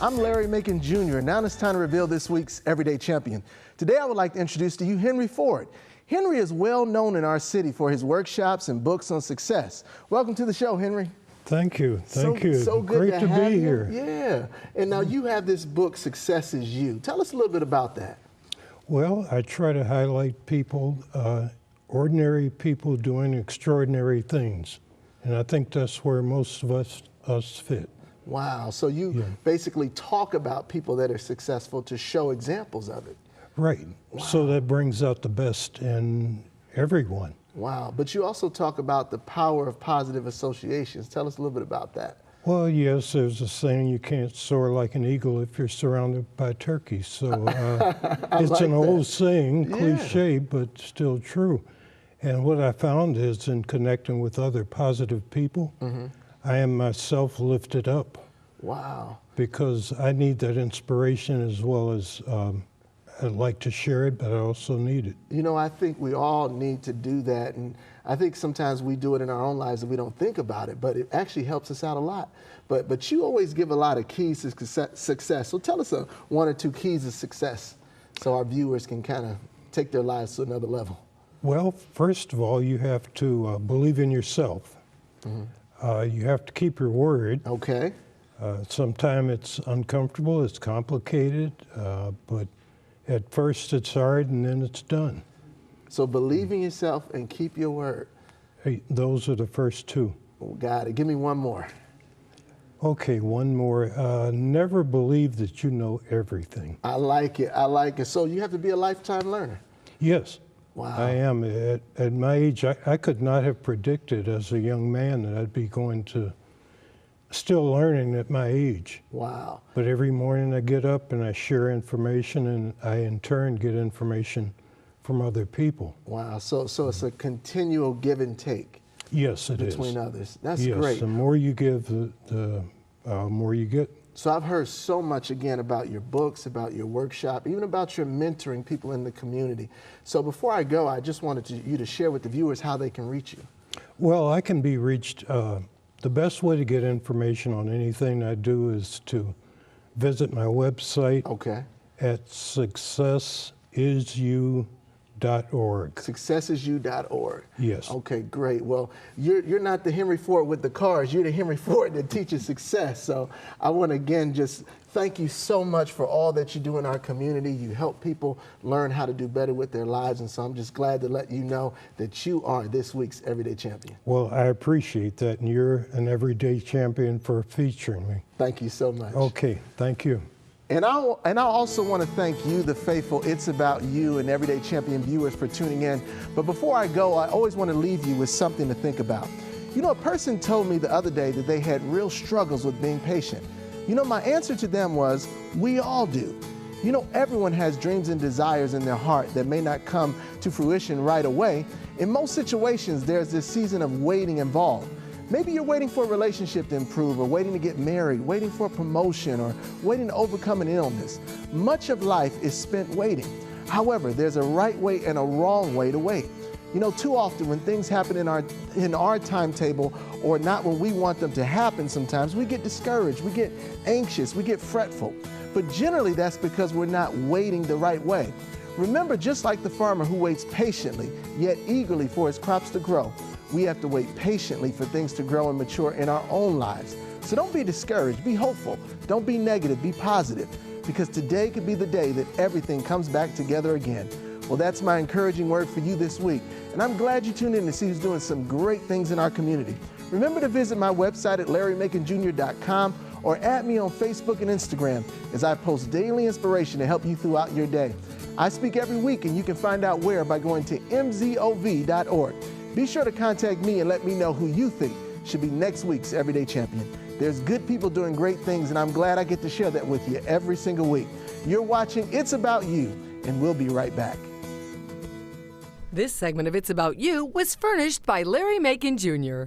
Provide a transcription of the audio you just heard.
I'm Larry Macon Jr. Now it's time to reveal this week's Everyday Champion. Today I would like to introduce to you Henry Ford. Henry is well known in our city for his workshops and books on success. Welcome to the show, Henry. Thank you. Thank you. So good Great to be here. Yeah. And now you have this book, Success Is You. Tell us a little bit about that. Well, I try to highlight people, ordinary people doing extraordinary things. And I think that's where most of us fit. Wow. So you basically talk about people that are successful to show examples of it. Right. Wow. So that brings out the best in everyone. Wow. But you also talk about the power of positive associations. Tell us a little bit about that. Well, yes, there's a saying, you can't soar like an eagle if you're surrounded by turkeys. So it's like an that. old saying, cliche, but still true. And what I found is in connecting with other positive people, I am myself lifted up. Wow. Because I need that inspiration as well as I'd like to share it, but I also need it. You know, I think we all need to do that. And I think sometimes we do it in our own lives and we don't think about it, but it actually helps us out a lot. But you always give a lot of keys to success. So tell us one or two keys of success so our viewers can kind of take their lives to another level. Well, first of all, you have to believe in yourself. You have to keep your word. Okay. Sometimes it's uncomfortable, it's complicated, but at first it's hard and then it's done. So believe in yourself and keep your word. Hey, those are the first two. Oh, got it. Give me one more. Okay, one more. Never believe that you know everything. I like it. I like it. So you have to be a lifetime learner. Yes. Wow. I am. At my age, I could not have predicted as a young man that I'd be going to still learning at my age. Wow. But every morning I get up and I share information, and I in turn get information from other people. Wow. So it's a continual give and take. Yes, it is. Between others. That's yes, great. The more you give, the more you get. So I've heard so much again about your books, about your workshop, even about your mentoring people in the community. So before I go, I just wanted you to share with the viewers how they can reach you. Well, I can be reached. The best way to get information on anything I do is to visit my website at successisyou.org. Successisyou.org. Yes. Okay, great. Well, you're not the Henry Ford with the cars. You're the Henry Ford that teaches success. So I want to again just thank you so much for all that you do in our community. You help people learn how to do better with their lives. And so I'm just glad to let you know that you are this week's Everyday Champion. Well, I appreciate that. And you're an Everyday Champion for featuring me. Thank you so much. Okay, thank you. And I also want to thank you, the faithful It's About You and Everyday Champion viewers, for tuning in. But before I go, I always want to leave you with something to think about. You know, a person told me the other day that they had real struggles with being patient. You know, my answer to them was, we all do. You know, everyone has dreams and desires in their heart that may not come to fruition right away. In most situations, there's this season of waiting involved. Maybe you're waiting for a relationship to improve, or waiting to get married, waiting for a promotion, or waiting to overcome an illness. Much of life is spent waiting. However, there's a right way and a wrong way to wait. You know, too often when things happen in our timetable, or not when we want them to happen, sometimes we get discouraged, we get anxious, we get fretful. But generally that's because we're not waiting the right way. Remember, just like the farmer who waits patiently, yet eagerly for his crops to grow, we have to wait patiently for things to grow and mature in our own lives. So don't be discouraged, be hopeful. Don't be negative, be positive, because today could be the day that everything comes back together again. Well, that's my encouraging word for you this week. And I'm glad you tuned in to see who's doing some great things in our community. Remember to visit my website at LarryMaconJr.com or add me on Facebook and Instagram as I post daily inspiration to help you throughout your day. I speak every week, and you can find out where by going to mzov.org. Be sure to contact me and let me know who you think should be next week's Everyday Champion. There's good people doing great things, and I'm glad I get to share that with you every single week. You're watching It's About You, and we'll be right back. This segment of It's About You was furnished by Larry Macon Jr.